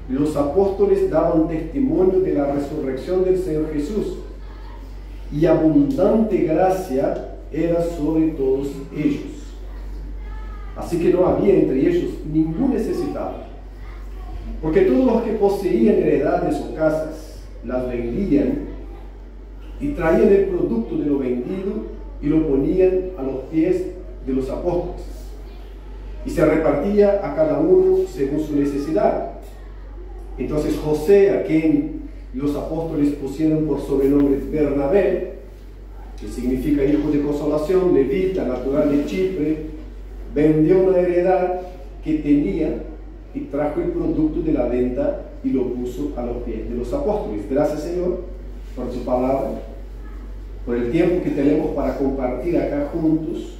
los apóstoles daban testimonio de la resurrección del Señor Jesús, y abundante gracia era sobre todos ellos. Así que no había entre ellos ningún necesitado, porque todos los que poseían heredades o casas las vendían y traían el producto de lo vendido y lo ponían a los pies de los apóstoles, y se repartía a cada uno según su necesidad. Entonces José, a quien los apóstoles pusieron por sobrenombre Bernabé, que significa hijo de consolación, levita, natural de Chipre, vendió una heredad que tenía y trajo el producto de la venta y lo puso a los pies de los apóstoles. Gracias, Señor, por tu palabra, por el tiempo que tenemos para compartir acá juntos,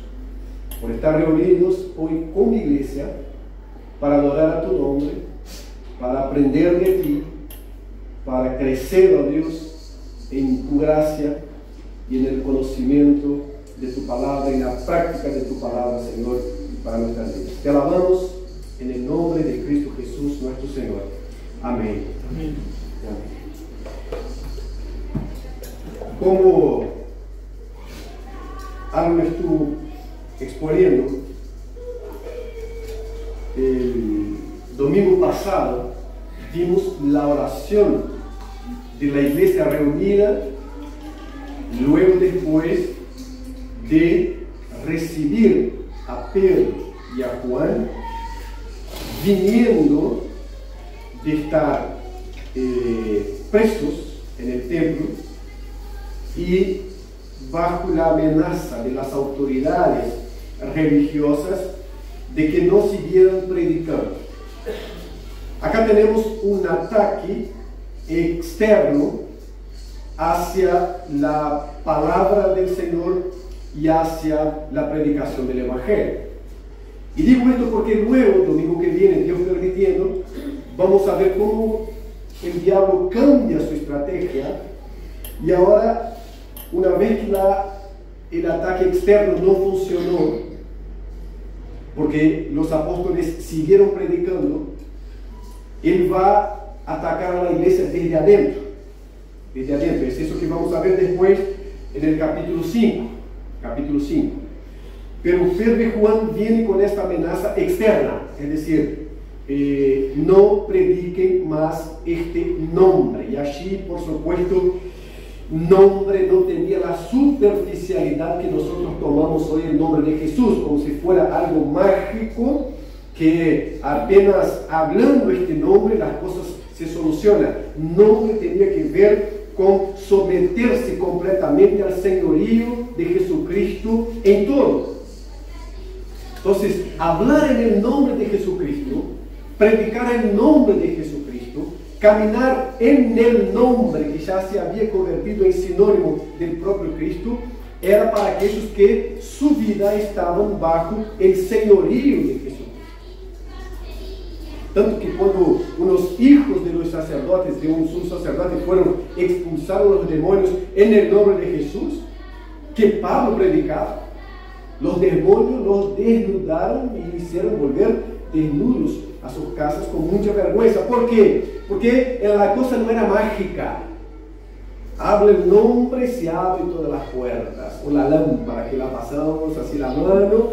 por estar reunidos hoy con mi iglesia para adorar a tu nombre, para aprender de ti, para crecer, oh Dios, en tu gracia y en el conocimiento de tu palabra, en la práctica de tu palabra, Señor, para nuestras vidas. Te alabamos en el nombre de Cristo Jesús, nuestro Señor. Amén. Amén. Como Alma estuvo exponiendo, el domingo pasado vimos la oración de la iglesia reunida luego después de recibir a Pedro y a Juan viniendo de estar presos en el templo y bajo la amenaza de las autoridades religiosas de que no siguieran predicando. Acá tenemos un ataque externo hacia la palabra del Señor y hacia la predicación del Evangelio. Y digo esto porque luego, el domingo que viene, Dios permitiendo, vamos a ver cómo el diablo cambia su estrategia, y ahora, una vez que el ataque externo no funcionó, porque los apóstoles siguieron predicando, él va a atacar a la iglesia desde adentro. Desde adentro. Es eso que vamos a ver después en el capítulo 5. Capítulo 5. Pero Pedro y Juan vienen con esta amenaza externa, es decir, no prediquen más este nombre. Y allí, por supuesto, nombre no tenía la superficialidad que nosotros tomamos hoy el nombre de Jesús, como si fuera algo mágico, que apenas hablando este nombre las cosas se solucionan. Nombre tenía que ver con someterse completamente al señorío de Jesucristo en todo. Entonces, hablar en el nombre de Jesucristo, predicar el nombre de Jesucristo, caminar en el nombre que ya se había convertido en sinónimo del propio Cristo, era para aquellos que su vida estaban bajo el señorío de Jesucristo. Tanto que cuando unos hijos de los sacerdotes, de un sumo sacerdote, fueron expulsados los demonios en el nombre de Jesús, que Pablo predicaba, los demonios los desnudaron y hicieron volver desnudos a sus casas con mucha vergüenza. ¿Por qué? Porque la cosa no era mágica. Habla el nombre, se abren todas las puertas, o la lámpara que la pasamos así la mano,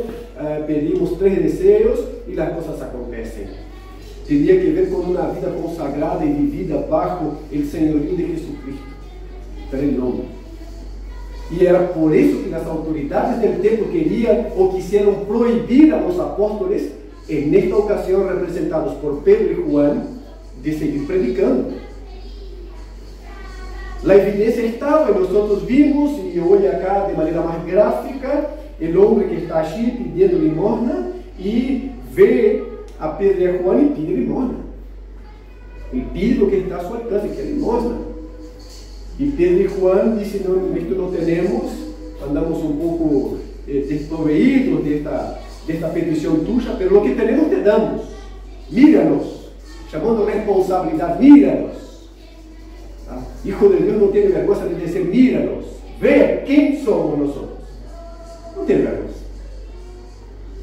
pedimos 3 deseos y las cosas acontecen. Tenía que ver con una vida consagrada y vivida bajo el señorío de Jesucristo. Era el nombre. Y era por eso que las autoridades del templo querían o quisieron prohibir a los apóstoles, en esta ocasión representados por Pedro y Juan, de seguir predicando. La evidencia estaba y nosotros vimos, y hoy acá de manera más gráfica, el hombre que está allí pidiendo limosna y ve a Pedro y a Juan y pide limosna. Y pide lo que está a su alcance, que es limosna. Y Pedro y Juan dicen: no, esto no tenemos, andamos un poco desproveídos de esta petición tuya, pero lo que tenemos te damos. Míranos, llamando responsabilidad, míranos. ¿Ah? Hijo de Dios no tiene vergüenza de decir: míranos, ve quién somos nosotros. No tiene vergüenza.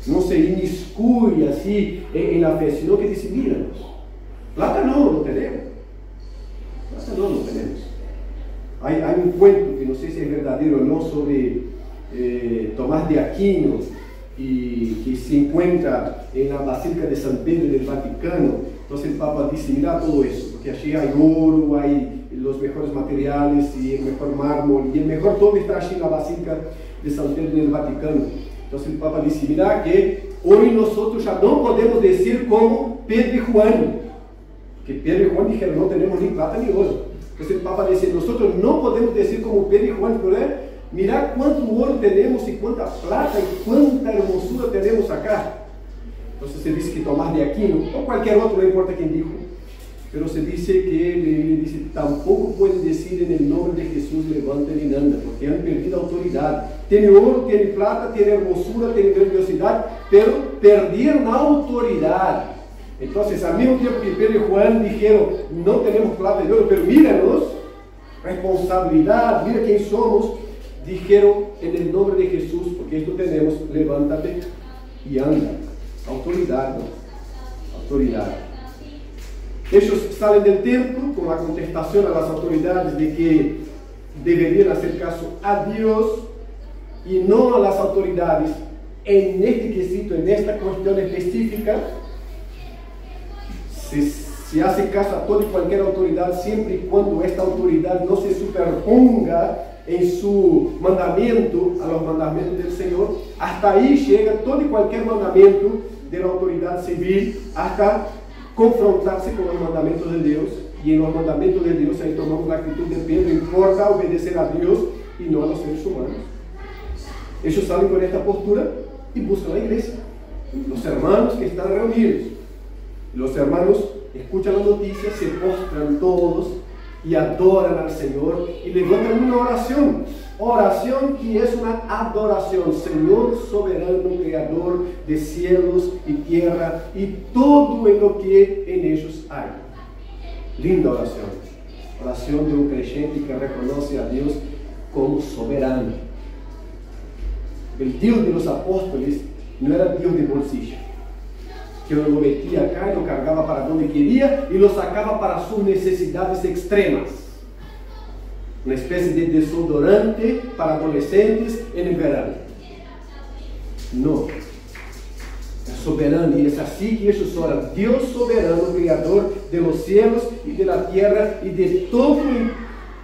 No se inmiscuye así en la fe, sino que dice: míranos. Plata no tenemos. Plata no tenemos. Hay un cuento que no sé si es verdadero o no sobre Tomás de Aquino, y que se encuentra en la Basílica de San Pedro del Vaticano. Entonces el Papa dice: mira todo eso, porque allí hay oro, hay los mejores materiales y el mejor mármol, y el mejor todo está allí en la Basílica de San Pedro del Vaticano. Entonces el Papa dice: mira que hoy nosotros ya no podemos decir como Pedro y Juan, que Pedro y Juan dijeron: no tenemos ni plata ni oro. Entonces el Papa dice: nosotros no podemos decir como Pedro y Juan, pero mirá cuánto oro tenemos y cuánta plata y cuánta hermosura tenemos acá. Entonces se dice que Tomás de Aquino, o cualquier otro, no importa quién dijo, pero se dice que le dice: tampoco pueden decir en el nombre de Jesús levanten y anda, porque han perdido autoridad. Tiene oro, tiene plata, tiene hermosura, tiene grandiosidad, pero perdieron autoridad. Entonces, al mismo tiempo que Pedro y Juan dijeron: no tenemos plata y oro, pero míranos, responsabilidad, mira quién somos, dijeron: en el nombre de Jesús, porque esto tenemos, levántate y anda. Autoridad, ¿no? Autoridad. Ellos salen del templo con la contestación a las autoridades de que deberían hacer caso a Dios y no a las autoridades en este quesito, en esta cuestión específica. Se hace caso a toda y cualquier autoridad siempre y cuando esta autoridad no se superponga en su mandamiento a los mandamientos del Señor. Hasta ahí llega todo y cualquier mandamiento de la autoridad civil, hasta confrontarse con los mandamientos de Dios. Y en los mandamientos de Dios ahí tomamos la actitud de Pedro: importa obedecer a Dios y no a los seres humanos. Ellos salen con esta postura y buscan la iglesia, los hermanos que están reunidos. Los hermanos escuchan las noticias, se postran todos y adoran al Señor y levantan una oración que es una adoración: Señor soberano, creador de cielos y tierra y todo en lo que en ellos hay. Linda oración de un creyente que reconoce a Dios como soberano. El Dios de los apóstoles no era Dios de bolsillo, que lo metía acá y lo cargaba para donde quería y lo sacaba para sus necesidades extremas. Una especie de desodorante para adolescentes en el verano. No. Es soberano, y es así que ellos oran: Dios soberano, creador de los cielos y de la tierra y de todo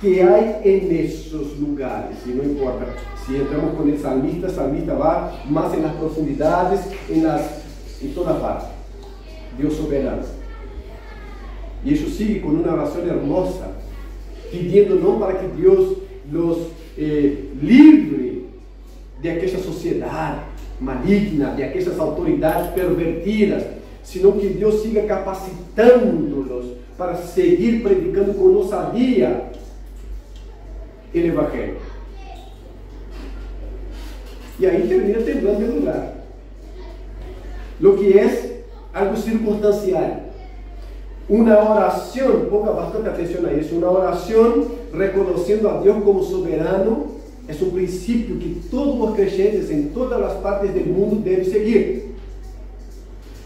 que hay en esos lugares. Y no importa si entramos con el salmista va más en las profundidades, en toda parte. Dios soberano. Y ellos siguen con una oración hermosa, pidiendo no para que Dios los libre de aquella sociedad maligna, de aquellas autoridades pervertidas, sino que Dios siga capacitándolos para seguir predicando con osadía el Evangelio. Y ahí termina temblando el lugar, lo que es algo circunstancial. Una oración, ponga bastante atención a eso, una oración reconociendo a Dios como soberano es un principio que todos los creyentes en todas las partes del mundo deben seguir.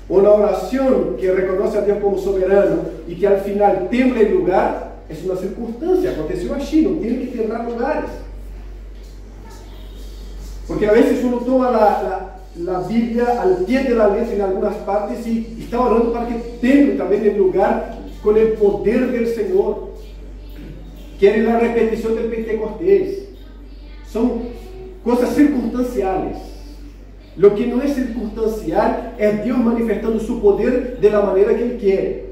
Una oración que reconoce a Dios como soberano y que al final tiembla el lugar es una circunstancia, aconteció allí, no tiene que temblar lugares. Porque a veces uno toma la Biblia al pie de la letra en algunas partes y está orando para que temble también el lugar con el poder del Señor. Quiere la repetición del Pentecostés. Son cosas circunstanciales. Lo que no es circunstancial es Dios manifestando su poder de la manera que Él quiere.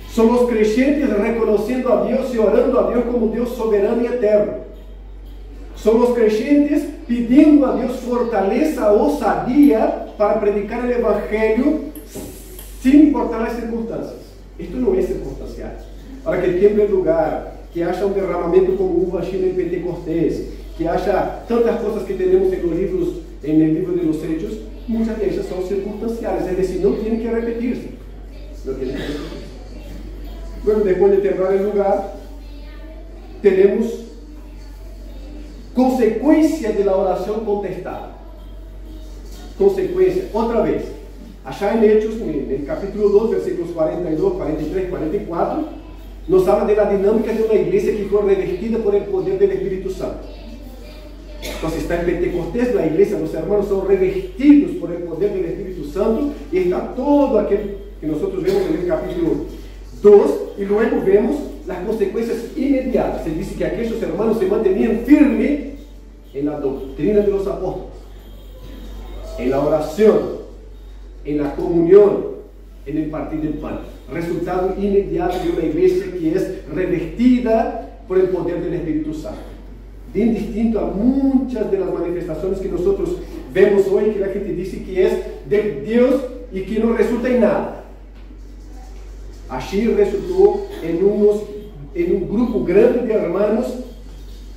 Son los creyentes reconociendo a Dios y orando a Dios como Dios soberano y eterno. Son los creyentes pidiendo a Dios fortaleza, osadía para predicar el Evangelio sin importar las circunstancias. Esto no es circunstancial. Para que tiemble el lugar, que haya un derramamiento como hubo allí en el Pentecostés, que haya tantas cosas que tenemos en los libros, en el libro de los Hechos, muchas de ellas son circunstanciales, es decir, no tienen que repetirse. No tienen que repetirse. Bueno, después de temblar el lugar, tenemos consecuencia de la oración contestada. Consecuencia, otra vez, Allá en Hechos, en el capítulo 2, versículos 42, 43, 44, nos habla de la dinámica de una iglesia que fue revestida por el poder del Espíritu Santo. Entonces está en Pentecostés, la iglesia, los hermanos son revestidos por el poder del Espíritu Santo, y está todo aquel que nosotros vemos en el capítulo 2, y luego vemos las consecuencias inmediatas. Se dice que aquellos hermanos se mantenían firmes en la doctrina de los apóstoles, en la oración, en la comunión, en el partir del pan. Resultado inmediato de una iglesia que es revestida por el poder del Espíritu Santo. Bien distinto a muchas de las manifestaciones que nosotros vemos hoy, que la gente dice que es de Dios y que no resulta en nada. Allí resultó en un grupo grande de hermanos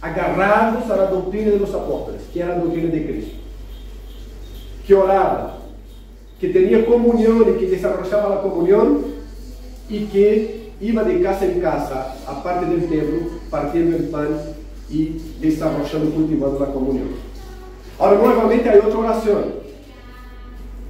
agarrados a la doctrina de los apóstoles, que era la doctrina de Cristo, que oraban, que tenía comunión y que desarrollaba la comunión, y que iba de casa en casa, aparte del templo, partiendo el pan y desarrollando, cultivando la comunión. Ahora nuevamente hay otra oración,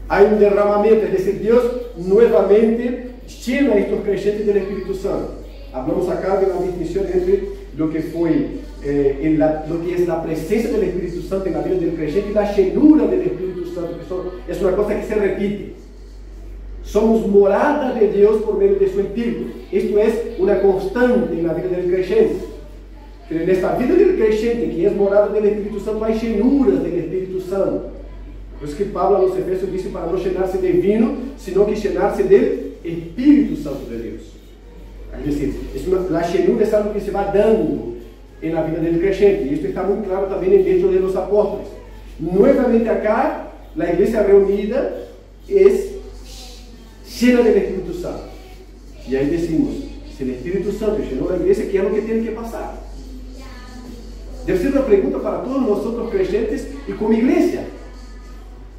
hay un derramamiento, es decir, Dios nuevamente llena a estos creyentes del Espíritu Santo. Hablamos acá de la distinción entre lo que fue lo que es la presencia del Espíritu Santo en la vida del creyente y la llenura del Espíritu Santo, que es una cosa que se repite. Somos morada de Dios por medio de su Espíritu. Esto es una constante en la vida del creyente. Pero en esta vida del creyente, que es morada del Espíritu Santo, hay llenuras del Espíritu Santo. Por eso que Pablo a los Efesios dice para no llenarse de vino, sino que llenarse del Espíritu Santo de Dios. Es decir, la llenura es algo que se va dando en la vida del creyente, y esto está muy claro también en Hechos de los Apóstoles. Nuevamente acá, la iglesia reunida es llena del Espíritu Santo. Y ahí decimos, si el Espíritu Santo llenó la iglesia, ¿qué es lo que tiene que pasar? Debe ser una pregunta para todos nosotros creyentes y como iglesia.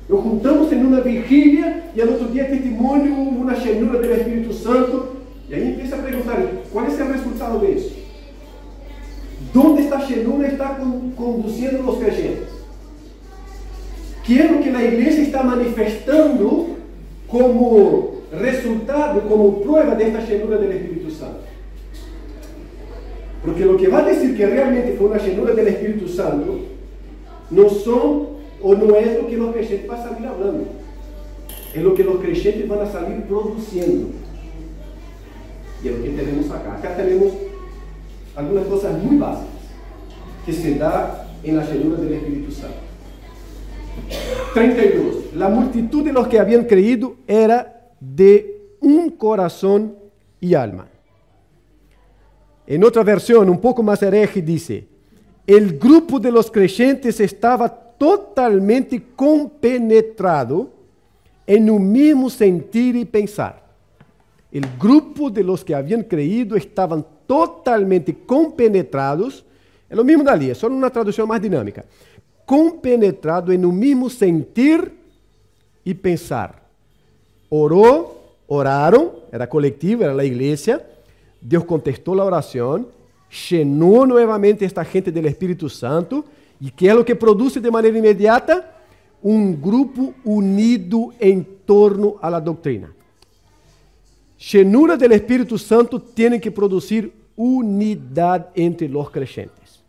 Nos juntamos en una vigilia y al otro día testimonio, una llenura del Espíritu Santo, y ahí empieza a preguntar, ¿cuál es el resultado de eso? ¿Dónde esta llenura está conduciendo a los creyentes? ¿Qué es lo que la iglesia está manifestando como resultado, como prueba de esta llenura del Espíritu Santo? Porque lo que va a decir que realmente fue una llenura del Espíritu Santo no son o no es lo que los creyentes van a salir hablando, es lo que los creyentes van a salir produciendo. Y es lo que tenemos acá. Acá tenemos algunas cosas muy básicas que se da en la llenura del Espíritu Santo. 32. La multitud de los que habían creído era de un corazón y alma. En otra versión, un poco más hereje, dice: el grupo de los creyentes estaba totalmente compenetrado en un mismo sentir y pensar. El grupo de los que habían creído estaban totalmente compenetrados, é o mesmo dali, é só uma tradução mais dinâmica. Compenetrado em um mesmo sentir e pensar. Oraram, era coletivo, era a igreja. Deus contestou a oração, llenou novamente esta gente do Espírito Santo. E que é o que produz de maneira imediata? Um grupo unido em torno à doutrina. Llenura del Espíritu Santo tiene que producir unidad entre los creyentes.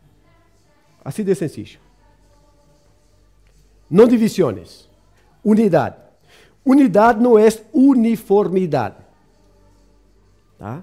Así de sencillo. No divisiones. Unidad. Unidad no es uniformidad. ¿Tá?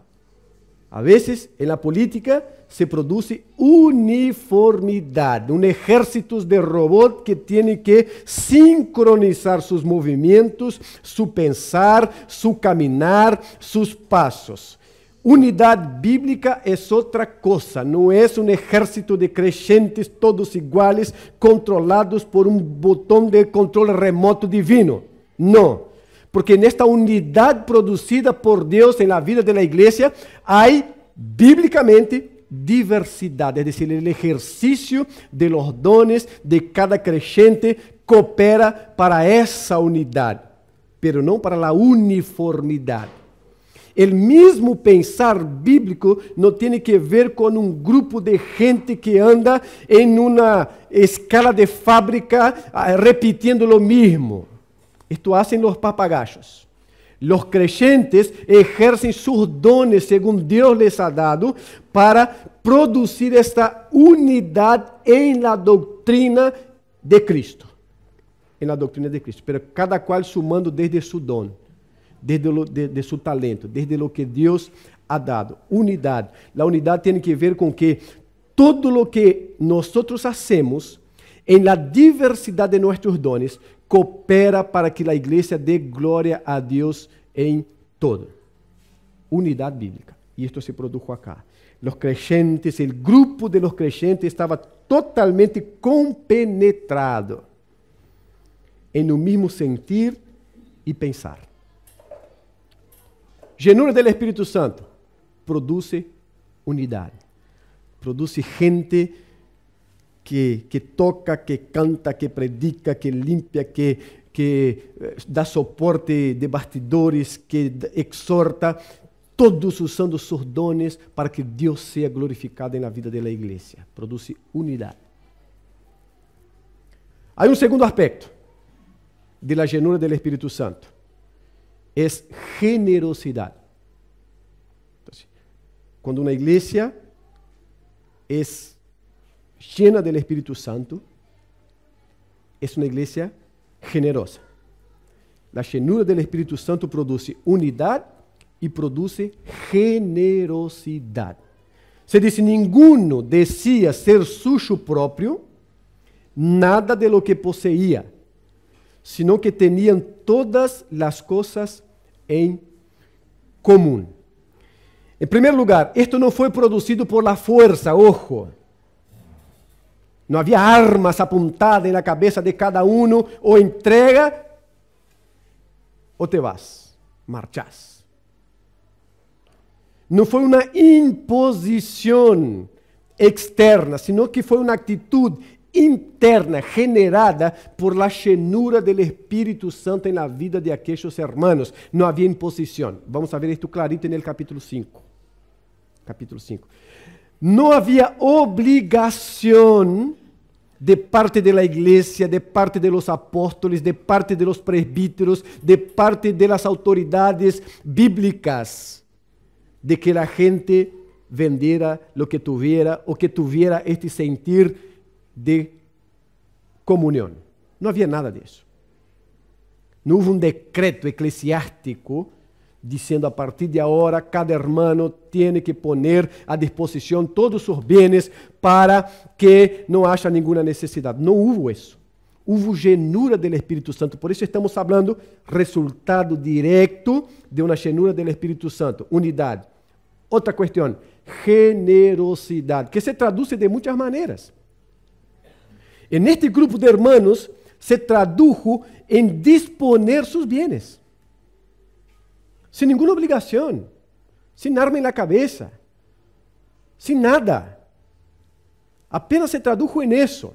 A veces en la política se produce uniformidad, un ejército de robots que tiene que sincronizar sus movimientos, su pensar, su caminar, sus pasos. Unidad bíblica es otra cosa, no es un ejército de creyentes todos iguales, controlados por un botón de control remoto divino. No. Porque en esta unidad producida por Dios en la vida de la iglesia hay bíblicamente diversidad, es decir, el ejercicio de los dones de cada creyente coopera para esa unidad, pero no para la uniformidad. El mismo pensar bíblico no tiene que ver con un grupo de gente que anda en una escala de fábrica repitiendo lo mismo. Esto hacen los papagayos. Los creyentes ejercen sus dones según Dios les ha dado para producir esta unidad en la doctrina de Cristo. En la doctrina de Cristo. Pero cada cual sumando desde su don, desde su talento, desde lo que Dios ha dado. Unidad. La unidad tiene que ver con que todo lo que nosotros hacemos en la diversidad de nuestros dones coopera para que la iglesia dé gloria a Dios en todo. Unidad bíblica. Y esto se produjo acá. Los creyentes, el grupo de los creyentes estaba totalmente compenetrado en un mismo sentir y pensar. Llenura del Espíritu Santo produce unidad. Produce gente que toca, que canta, que predica, que limpia, que da soporte de bastidores, que exorta, todos usando sus dones para que Dios sea glorificado en la vida de la iglesia. Produce unidad. Hay un segundo aspecto de la llenura del Espíritu Santo. Es generosidad. Entonces, cuando una iglesia es llena del Espíritu Santo, es una iglesia generosa. La llenura del Espíritu Santo produce unidad y produce generosidad. Se dice, ninguno decía ser suyo propio nada de lo que poseía, sino que tenían todas las cosas en común. En primer lugar, esto no fue producido por la fuerza, ojo. No había armas apuntadas en la cabeza de cada uno, o entrega o te vas, marchás. No fue una imposición externa, sino que fue una actitud interna generada por la llenura del Espíritu Santo en la vida de aquellos hermanos. No había imposición. Vamos a ver esto clarito en el capítulo 5. Capítulo 5. No había obligación de parte de la iglesia, de parte de los apóstoles, de parte de los presbíteros, de parte de las autoridades bíblicas, de que la gente vendiera lo que tuviera o que tuviera este sentir de comunión. No había nada de eso. No hubo un decreto eclesiástico diciendo a partir de ahora cada hermano tiene que poner a disposición todos sus bienes para que no haya ninguna necesidad. No hubo eso. Hubo llenura del Espíritu Santo. Por eso estamos hablando resultado directo de una llenura del Espíritu Santo. Unidad. Otra cuestión, generosidad, que se traduce de muchas maneras. En este grupo de hermanos se tradujo en disponer sus bienes. Sin ninguna obligación, sin arma en la cabeza, sin nada. Apenas se tradujo en eso.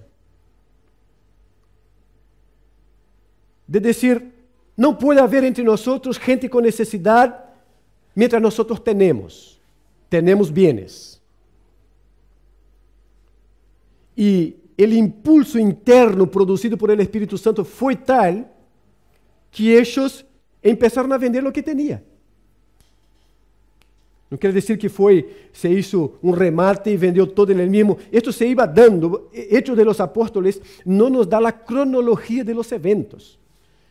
De decir, no puede haber entre nosotros gente con necesidad mientras nosotros tenemos bienes. Y el impulso interno producido por el Espíritu Santo fue tal que ellos empezaron a vender lo que tenían. No quiere decir que se hizo un remate y vendió todo en el mismo. Esto se iba dando. Hechos de los Apóstoles no nos da la cronología de los eventos.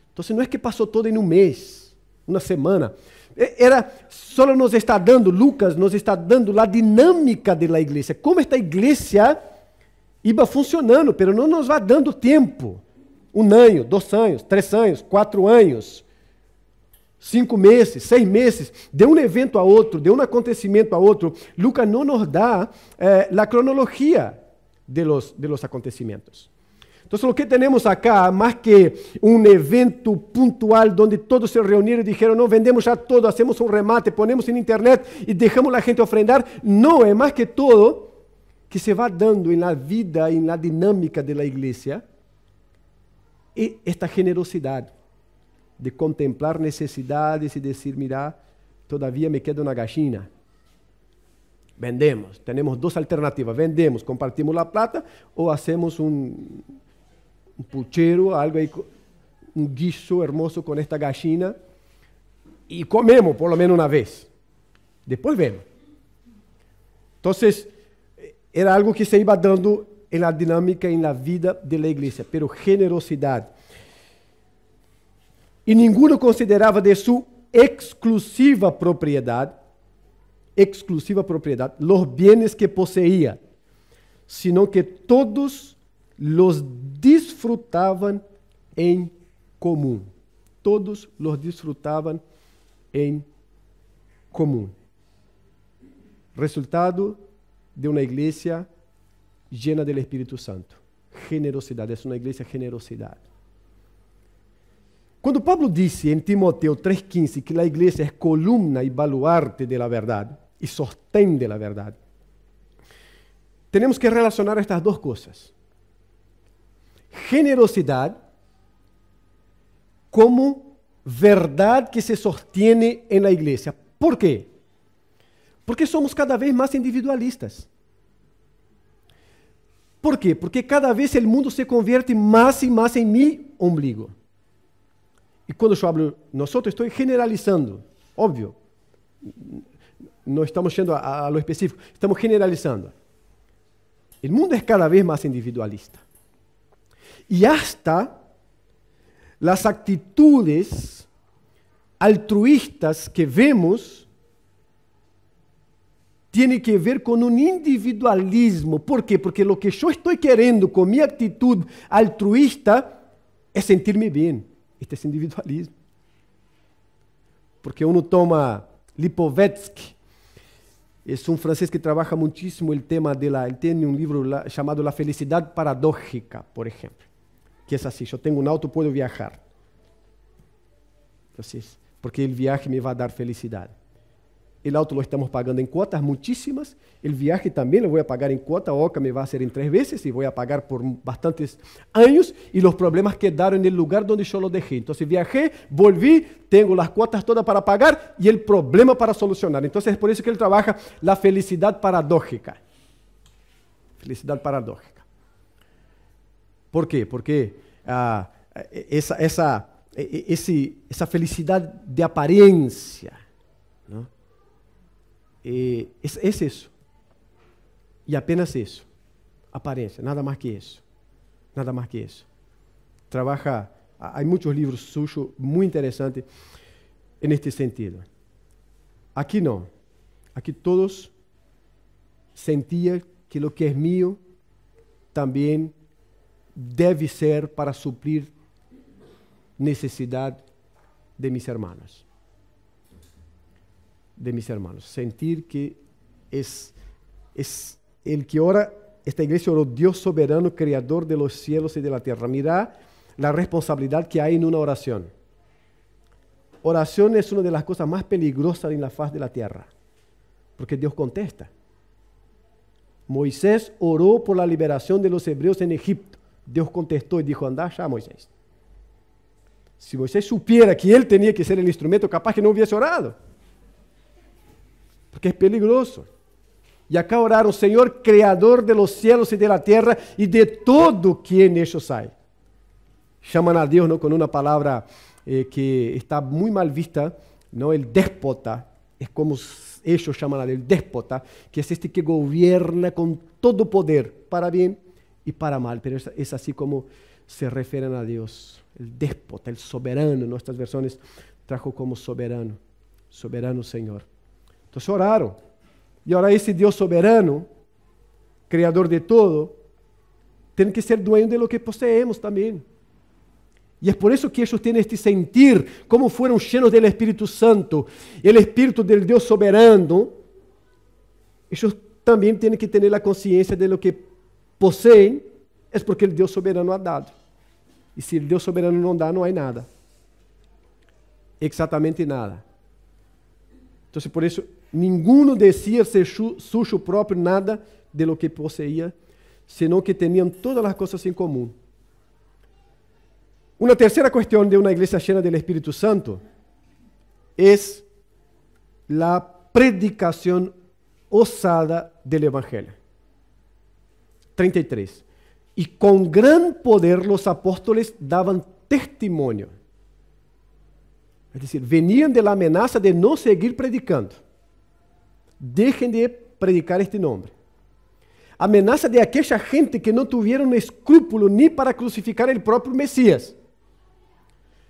Entonces no es que pasó todo en un mes, una semana. Solo nos está dando, Lucas nos está dando la dinámica de la iglesia. Como esta iglesia iba funcionando, pero no nos va dando tiempo. 1 año, 2 años, 3 años, 4 años. 5 meses, 6 meses, de un evento a otro, de un acontecimiento a otro. Lucas no nos da la cronología de los acontecimientos. Entonces lo que tenemos acá, más que un evento puntual donde todos se reunieron y dijeron, no, vendemos ya todo, hacemos un remate, ponemos en internet y dejamos a la gente ofrendar. No, es más que todo que se va dando en la vida, en la dinámica de la iglesia, y esta generosidad de contemplar necesidades y decir, mira, todavía me queda una gallina. Vendemos. Tenemos 2 alternativas. Vendemos, compartimos la plata o hacemos un puchero, algo ahí. guiso hermoso con esta gallina y comemos por lo menos una vez. Después vemos. Entonces, era algo que se iba dando en la dinámica, en la vida de la iglesia, pero generosidad. Y ninguno consideraba de su exclusiva propiedad los bienes que poseía, sino que todos los disfrutaban en común. Todos los disfrutaban en común. Resultado de una iglesia llena del Espíritu Santo. Generosidad, es una iglesia generosidad. Quando Pablo disse em Timoteo 3,15 que a igreja é coluna e baluarte de la verdade e sostém de la verdade, temos que relacionar estas duas coisas. Generosidade como verdade que se sostiene en la igreja. ¿Por quê? Porque somos cada vez mais individualistas. ¿Por quê? Porque cada vez o mundo se convierte mais e mais em mi ombligo. E quando eu hablo nós, estou generalizando, óbvio. Não estamos yendo a lo específico, estamos generalizando. O mundo é cada vez mais individualista. E hasta as atitudes altruístas que vemos tiene que ver com um individualismo. ¿Por quê? Porque o que eu estou querendo com minha atitude altruísta é sentir-me bem. Este é individualismo. Porque uno toma Lipovetsky, é francês que trabalha muitíssimo o tema ele tem livro chamado La Felicidade Paradójica, por exemplo, que é assim: eu tenho auto, posso viajar. Então, porque o viaje me vai dar felicidade. O auto lo estamos pagando em cuotas muitíssimas, o viaje também lo vou pagar em cuota, OCA me vai ser em 3 vezes e vou pagar por bastantes anos e os problemas quedaram no lugar onde eu lo deixei. Então, viajei, volvi, tenho as cuotas todas para pagar e o problema para solucionar. Então, é por isso que ele trabalha a felicidade paradójica. Felicidade paradójica. ¿Por quê? Porque essa felicidade de aparência, não? Es eso. Y apenas eso. Apariencia, nada más que eso. Nada más que eso. Trabaja, hay muchos libros suyos muy interesantes en este sentido. Aquí no. Aquí todos sentían que lo que es mío también debe ser para suplir necesidad de mis hermanos. De mis hermanos, sentir que es el que ora, esta iglesia oró Dios soberano, creador de los cielos y de la tierra. Mira la responsabilidad que hay en una oración. Oración es una de las cosas más peligrosas en la faz de la tierra, porque Dios contesta. Moisés oró por la liberación de los hebreos en Egipto. Dios contestó y dijo: anda ya, Moisés. Si Moisés supiera que él tenía que ser el instrumento, capaz que no hubiese orado. Porque es peligroso. Y acá oraron: Señor, creador de los cielos y de la tierra y de todo quien ellos hay. Llaman a Dios, ¿no?, con una palabra que está muy mal vista, ¿no? El déspota. Es como ellos llaman a Dios, el déspota, que es este que gobierna con todo poder, para bien y para mal. Pero es así como se refieren a Dios. El déspota, el soberano. Nuestras versiones trajo como soberano. Soberano Señor. Entonces oraron. Y ahora ese Dios soberano, creador de todo, tiene que ser dueño de lo que poseemos también. Y es por eso que ellos tienen este sentir, como fueron llenos del Espíritu Santo, el Espíritu del Dios soberano. Ellos también tienen que tener la conciencia de lo que poseen, es porque el Dios soberano ha dado. Y si el Dios soberano no da, no hay nada. Exactamente nada. Entonces, por eso, ninguno decía ser suyo propio nada de lo que poseía, sino que tenían todas las cosas en común. Una tercera cuestión de una iglesia llena del Espíritu Santo es la predicación osada del Evangelio. 33. Y con gran poder los apóstoles daban testimonio. Es decir, venían de la amenaza de no seguir predicando. Dejen de predicar este nombre. Amenaza de aquella gente que no tuvieron escrúpulo ni para crucificar el propio Mesías.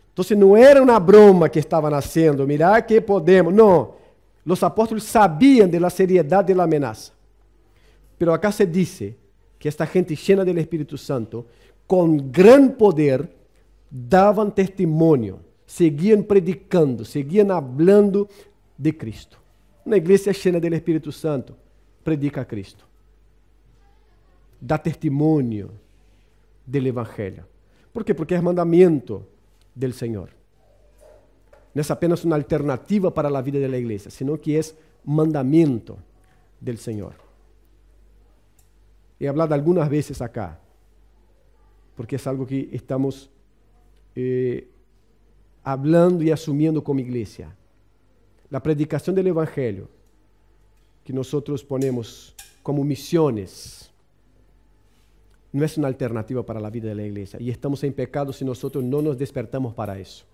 Entonces no era una broma que estaban haciendo, mirá que podemos. No, los apóstoles sabían de la seriedad de la amenaza. Pero acá se dice que esta gente llena del Espíritu Santo, con gran poder, daban testimonio, seguían predicando, seguían hablando de Cristo. Una iglesia llena del Espíritu Santo predica a Cristo. Da testimonio del Evangelio. ¿Por qué? Porque es mandamiento del Señor. No es apenas una alternativa para la vida de la iglesia, sino que es mandamiento del Señor. He hablado algunas veces acá, porque es algo que estamos hablando y asumiendo como iglesia. La predicación del Evangelio, que nosotros ponemos como misiones, no es una alternativa para la vida de la iglesia. Y estamos en pecado si nosotros no nos despertamos para eso.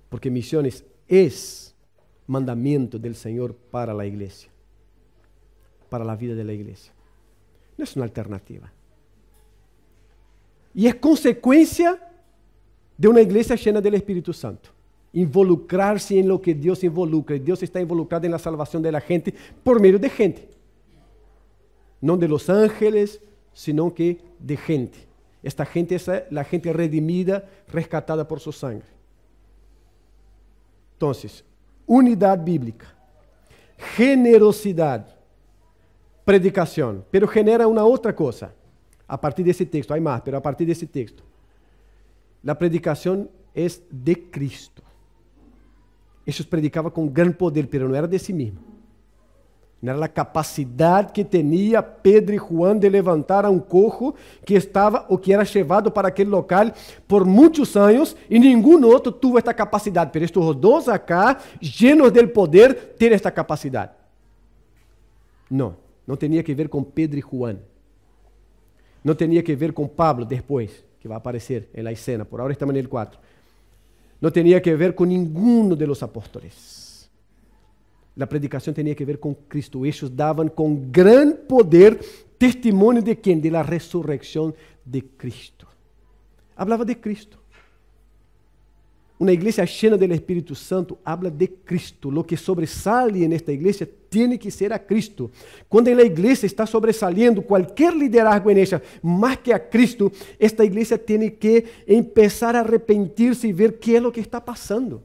Porque misiones es mandamiento del Señor para la iglesia, para la vida de la iglesia. No es una alternativa. Y es consecuencia de una iglesia llena del Espíritu Santo. Involucrarse en lo que Dios involucra. Y Dios está involucrado en la salvación de la gente por medio de gente. No de los ángeles, sino que de gente. Esta gente es la gente redimida, rescatada por su sangre. Entonces, unidad bíblica, generosidad, predicación, pero genera una otra cosa a partir de ese texto. Hay más, pero a partir de ese texto. La predicación es de Cristo. Ellos predicaban con gran poder, pero no era de sí mismo. No era la capacidad que tenía Pedro y Juan de levantar a un cojo que estaba o que era llevado para aquel local por muchos años y ningún otro tuvo esta capacidad. Pero estos dos acá, llenos del poder, tienen esta capacidad. No, no tenía que ver con Pedro y Juan. No tenía que ver con Pablo después, que va a aparecer en la escena. Por ahora estamos en el 4. No tenía que ver con ninguno de los apóstoles. La predicación tenía que ver con Cristo. Ellos daban con gran poder testimonio de ¿quién? De la resurrección de Cristo. Hablaba de Cristo. Una iglesia llena del Espíritu Santo habla de Cristo. Lo que sobresale en esta iglesia tiene que ser a Cristo. Cuando en la iglesia está sobresaliendo cualquier liderazgo en ella más que a Cristo, esta iglesia tiene que empezar a arrepentirse y ver qué es lo que está pasando.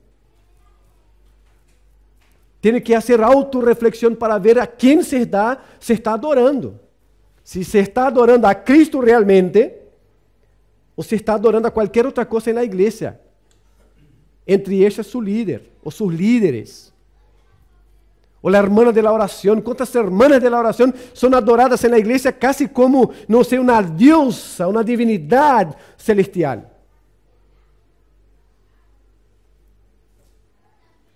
Tiene que hacer autorreflexión para ver a quién se está adorando. Si se está adorando a Cristo realmente, o se está adorando a cualquier otra cosa en la iglesia. Entre ellas su líder, o sus líderes. O la hermana de la oración. ¿Cuántas hermanas de la oración son adoradas en la iglesia casi como, no sé, una diosa, una divinidad celestial?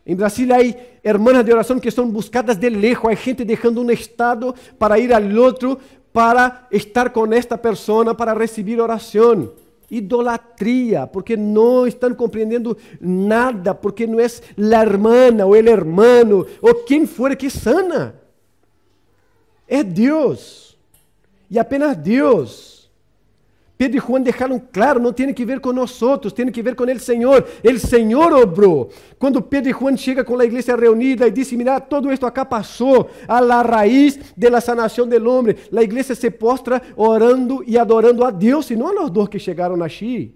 En Brasil hay hermanas de oración que son buscadas de lejos. Hay gente dejando un estado para ir al otro, para estar con esta persona, para recibir oración. Idolatría, porque no están comprendiendo nada, porque no es la hermana o el hermano o quien fuera que sana. Es Dios. Y apenas Dios. Pedro y Juan dejaron claro, no tiene que ver con nosotros, tiene que ver con el Señor. El Señor obró. Cuando Pedro y Juan llegan con la iglesia reunida y dicen, mira, todo esto acá pasó a la raíz de la sanación del hombre. La iglesia se postra orando y adorando a Dios y no a los dos que llegaron allí.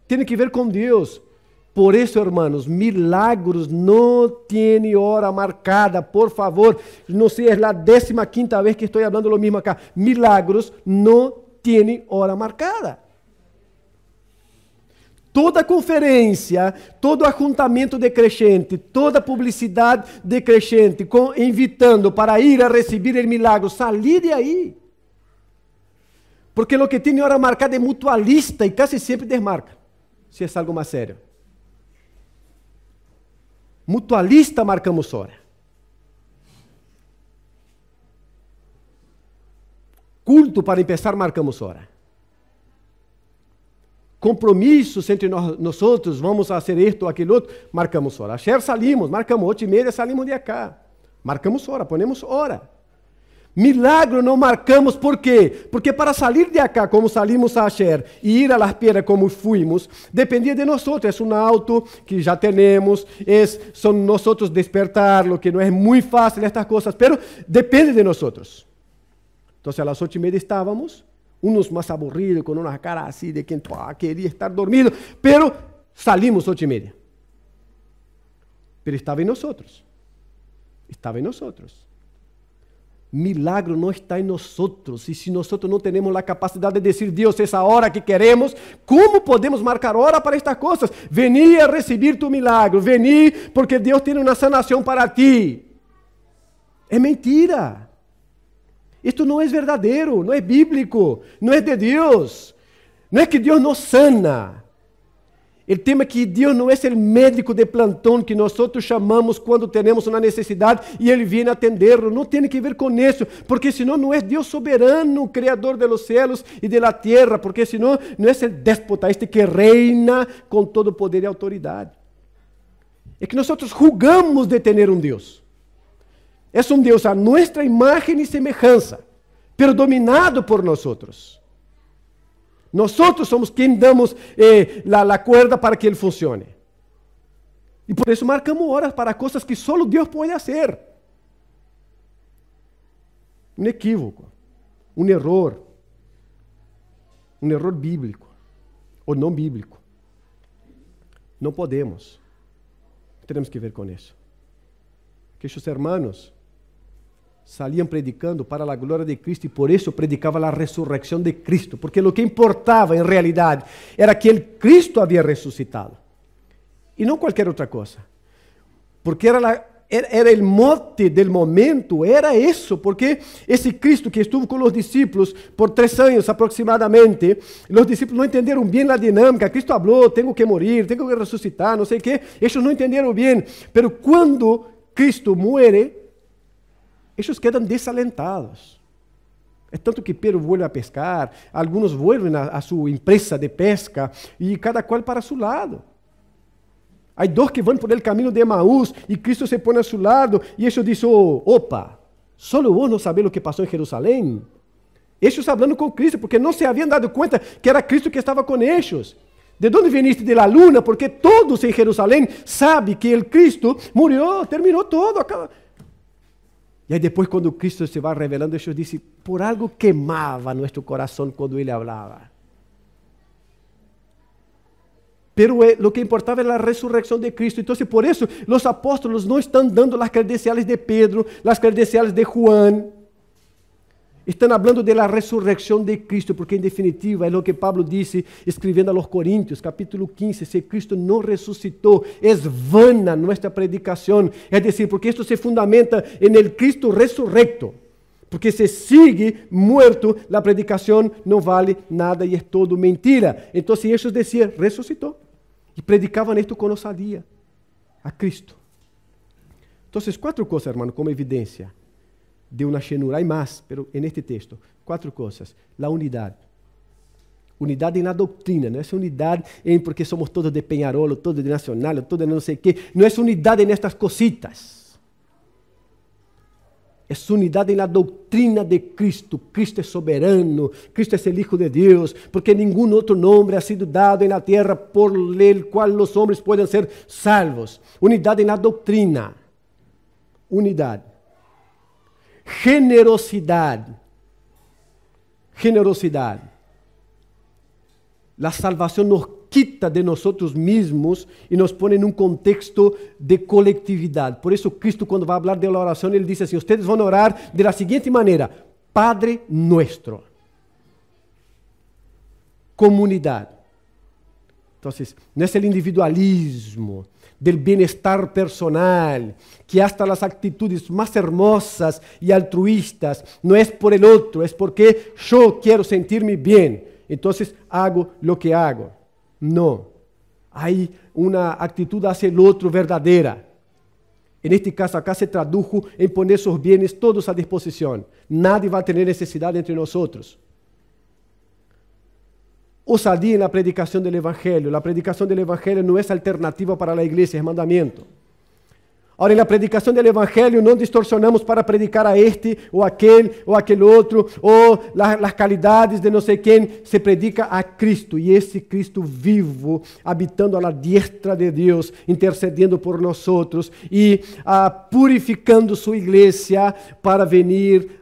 Tiene que ver con Dios. Por eso, hermanos, milagros no tienen hora marcada, por favor. No sé, es la 15ª vez que estoy hablando lo mismo acá. Milagros no tiene hora marcada. Toda conferência, todo ajuntamento de creyente, toda publicidade de creyente, invitando para ir a receber o milagre, salir de aí. Porque o que tem hora marcada é mutualista e casi sempre desmarca, se é algo mais sério. Mutualista marcamos hora. Culto para empezar marcamos hora. compromissos entre nós outros, vamos fazer isto ou aquilo outro, marcamos hora. Ayer salimos, marcamos 8:30, salimos de acá. Marcamos hora, ponemos hora. Milagro não marcamos, por quê? Porque para sair de acá, como salimos ayer, e ir a Las Piedras como fuimos, dependia de nós. É um auto que já temos, são nós despertar, lo que não é muito fácil estas coisas, pero depende de nós. Então, a las 8:30 estávamos, uns mais aburridos, com uma cara assim de quem queria estar dormido, pero salimos 8:30. Pero estava em nós. Estava em nós. Milagro não está em nós. E se nós não temos a capacidade de dizer, Deus, essa hora que queremos, como podemos marcar hora para estas coisas? Vení a receber tu milagro. Vení porque Deus tem uma sanação para ti. É mentira. Isto não é verdadeiro, não é bíblico, não é de Deus. Não é que Deus nos sana. O tema é que Deus não é o médico de plantão que nós chamamos quando temos uma necessidade e Ele vem atender. Não tem que ver com isso, porque senão não é Deus soberano, Criador de los cielos e de la tierra, porque senão não é o déspota que reina com todo poder e autoridade. É que nós julgamos de ter um Deus. É um Deus a nossa imagem e semelhança, pero dominado por nós. Nós somos quem damos a cuerda para que ele funcione. E por isso marcamos horas para coisas que só Deus pode fazer. Um equívoco, um erro bíblico ou não bíblico. Não podemos. Temos que ver com isso. Que os hermanos saliam predicando para a glória de Cristo e por isso predicava a ressurreição de Cristo, porque o que importava em realidade era que el Cristo havia ressuscitado e não qualquer outra coisa, porque era o mote del momento, era isso, porque esse Cristo que estuvo com os discípulos por 3 anos aproximadamente, os discípulos não entenderam bem a dinâmica. Cristo falou, tenho que morir, tenho que ressuscitar, não sei o que, eles não entenderam bem, pero quando Cristo muere, eles quedam desalentados. É tanto que Pedro vuelve a pescar, alguns vuelven a sua empresa de pesca, e cada qual para seu lado. Há 2 que vão por el caminho de Emaús, e Cristo se põe a seu lado, e eles dizem, opa, só vos não sabem o que passou em Jerusalém? Eles falando com Cristo, porque não se haviam dado conta que era Cristo que estava com eles. ¿De onde viniste? De la luna? Porque todos em Jerusalém sabem que o Cristo morreu, terminou todo, acabou. E aí depois, quando Cristo se vai revelando, eles dizem, por algo queimava nosso coração quando ele falava. Pero o que importava era a ressurreição de Cristo. Então, por isso, os apóstolos não estão dando as credenciais de Pedro, as credenciais de Juan. Estão falando da ressurreição de Cristo, porque, em definitiva, é o que Pablo disse, escrevendo a los Coríntios, capítulo 15, se Cristo não ressuscitou, é vana nossa predicação. É decir, porque isto se fundamenta en el Cristo resurrecto. Porque se sigue muerto, a predicação não vale nada e é todo mentira. Então, eles diziam, ressuscitou. E predicavam isto com ousadia, a Cristo. Então, 4 coisas, hermano, como evidência de uma llenura. Hay más, pero en este texto, 4 cosas. La unidad. Unidade na doutrina, não é unidade em porque somos todos de Peñarol, todos de Nacional, todos de não sei o quê. Não é unidade nestas cositas. É unidade na doutrina de Cristo. Cristo é soberano, Cristo é o Hijo de Deus, porque nenhum outro nome ha sido dado na terra por el qual os homens podem ser salvos. Unidade na doutrina. Unidade. Generosidade. A salvação nos quita de nós mesmos e nos põe em um contexto de coletividade. Por isso, Cristo, quando vai falar de oração, ele diz assim, vocês vão orar de la seguinte maneira, Padre Nuestro. Comunidade. Então, não é o individualismo, del bienestar personal, que hasta las actitudes más hermosas y altruistas no es por el otro, es porque yo quiero sentirme bien, entonces hago lo que hago. No, hay una actitud hacia el otro verdadera. En este caso acá se tradujo en poner sus bienes todos a disposición. Nadie va a tener necesidad entre nosotros. osadía en la predicación del Evangelio. La predicación del Evangelio no es alternativa para la iglesia, es mandamiento. Ahora, en la predicación del Evangelio no distorsionamos para predicar a este o aquel otro, o las calidades de no sé quién. Se predica a Cristo, y ese Cristo vivo, habitando a la diestra de Dios, intercediendo por nosotros y purificando su iglesia para venir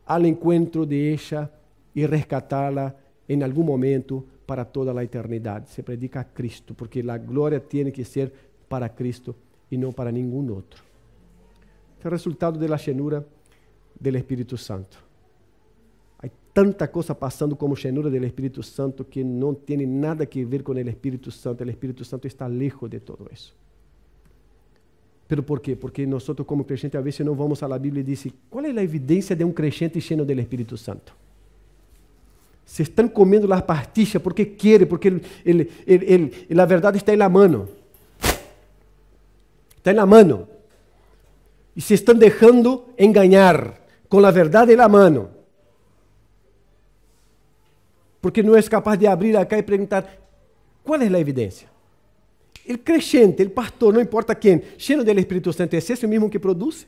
al encuentro de ella y rescatarla en algún momento para toda la eternidad. Se predica a Cristo, porque la gloria tiene que ser para Cristo y no para ningún otro. Es el resultado de la llenura del Espíritu Santo. Hay tanta cosa pasando como llenura del Espíritu Santo que no tiene nada que ver con el Espíritu Santo. El Espíritu Santo está lejos de todo eso. ¿Pero por qué? Porque nosotros como creyentes a veces no vamos a la Biblia y dicen, ¿cuál es la evidencia de un creyente lleno del Espíritu Santo? Se están comiendo las pastillas porque quiere, porque la verdad está en la mano. Está en la mano. Y se están dejando engañar con la verdad en la mano. Porque no es capaz de abrir acá y preguntar, ¿cuál es la evidencia? El creyente, el pastor, no importa quién, lleno del Espíritu Santo, ¿es ese mismo que produce?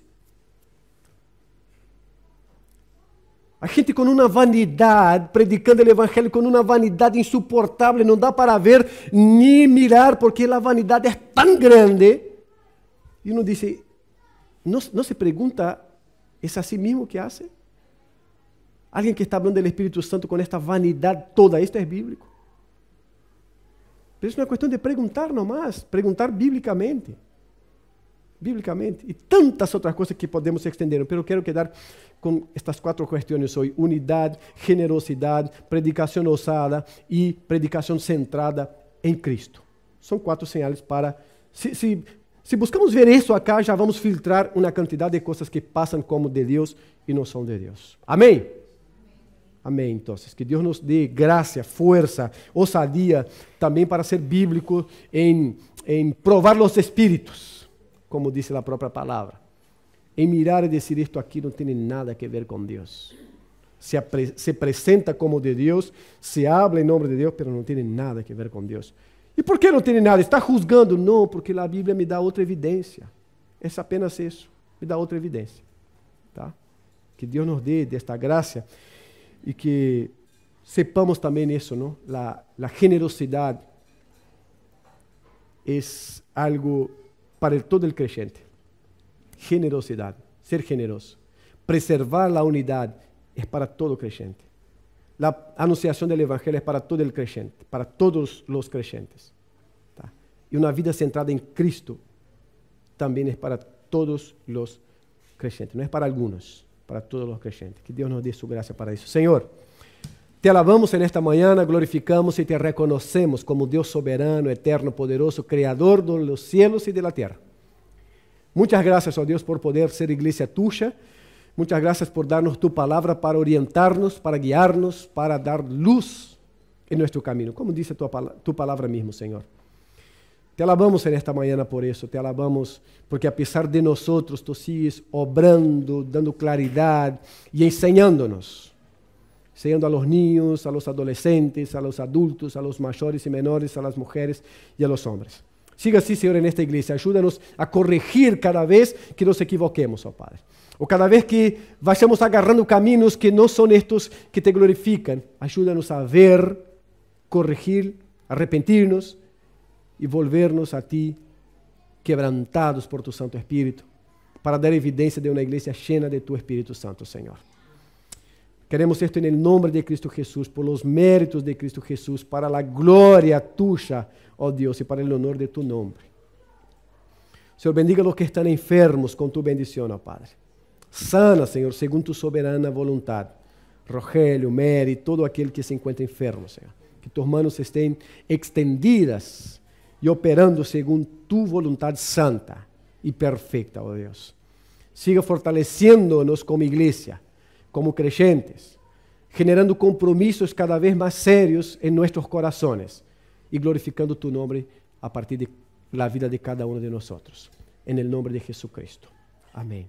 Hay gente con una vanidad, predicando el Evangelio con una vanidad insoportable, no da para ver ni mirar porque la vanidad es tan grande. Y uno dice, ¿no se pregunta, ¿es así mismo que hace? Alguien que está hablando del Espíritu Santo con esta vanidad toda, ¿esto es bíblico? Pero es una cuestión de preguntar nomás, preguntar bíblicamente. Bíblicamente. Y tantas otras cosas que podemos extender, pero quiero quedar con estas 4 cuestiones hoy: unidad, generosidad, predicación osada y predicación centrada en Cristo. Son 4 señales para... Si buscamos ver eso acá, ya vamos a filtrar una cantidad de cosas que pasan como de Dios y no son de Dios. Amén. Amén. Entonces, que Dios nos dé gracia, fuerza, osadía, también para ser bíblico en probar los espíritus, como dice la propia palabra. En mirar y decir, esto aquí no tiene nada que ver con Dios. Se presenta como de Dios, se habla en nombre de Dios, pero no tiene nada que ver con Dios. ¿Y por qué no tiene nada? ¿Está juzgando? No, porque la Biblia me da otra evidencia. Es apenas eso, me da otra evidencia. ¿Tá? Que Dios nos dé de esta gracia y que sepamos también eso, ¿no? La generosidad es algo para todo el creyente. Generosidad, ser generoso. Preservar la unidad es para todo creyente. La anunciación del Evangelio es para todo el creyente, para todos los creyentes. ¿Tá? Y una vida centrada en Cristo también es para todos los creyentes, no es para algunos, para todos los creyentes. Que Dios nos dé su gracia para eso. Señor, te alabamos en esta mañana, glorificamos y te reconocemos como Dios soberano, eterno, poderoso, creador de los cielos y de la tierra. Muchas gracias, oh Dios, por poder ser iglesia tuya. Muchas gracias por darnos tu palabra para orientarnos, para guiarnos, para dar luz en nuestro camino, como dice tu palabra mismo, Señor. Te alabamos en esta mañana por eso, te alabamos porque a pesar de nosotros, tú sigues obrando, dando claridad y enseñándonos a los niños, a los adolescentes, a los adultos, a los mayores y menores, a las mujeres y a los hombres. Siga así, Señor, en esta iglesia. Ayúdanos a corregir cada vez que nos equivoquemos, oh Padre. O cada vez que vayamos agarrando caminos que no son estos que te glorifican. Ayúdanos a ver, corregir, arrepentirnos y volvernos a ti quebrantados por tu Santo Espíritu para dar evidencia de una iglesia llena de tu Espíritu Santo, Señor. Queremos esto en el nombre de Cristo Jesús, por los méritos de Cristo Jesús, para la gloria tuya, oh Dios, y para el honor de tu nombre. Señor, bendiga a los que están enfermos con tu bendición, oh Padre. Sana, Señor, según tu soberana voluntad. Rogelio, Mary, todo aquel que se encuentra enfermo, Señor. Que tus manos estén extendidas y operando según tu voluntad santa y perfecta, oh Dios. Siga fortaleciéndonos como iglesia, como creyentes, generando compromisos cada vez más serios en nuestros corazones y glorificando tu nombre a partir de la vida de cada uno de nosotros. En el nombre de Jesucristo. Amén.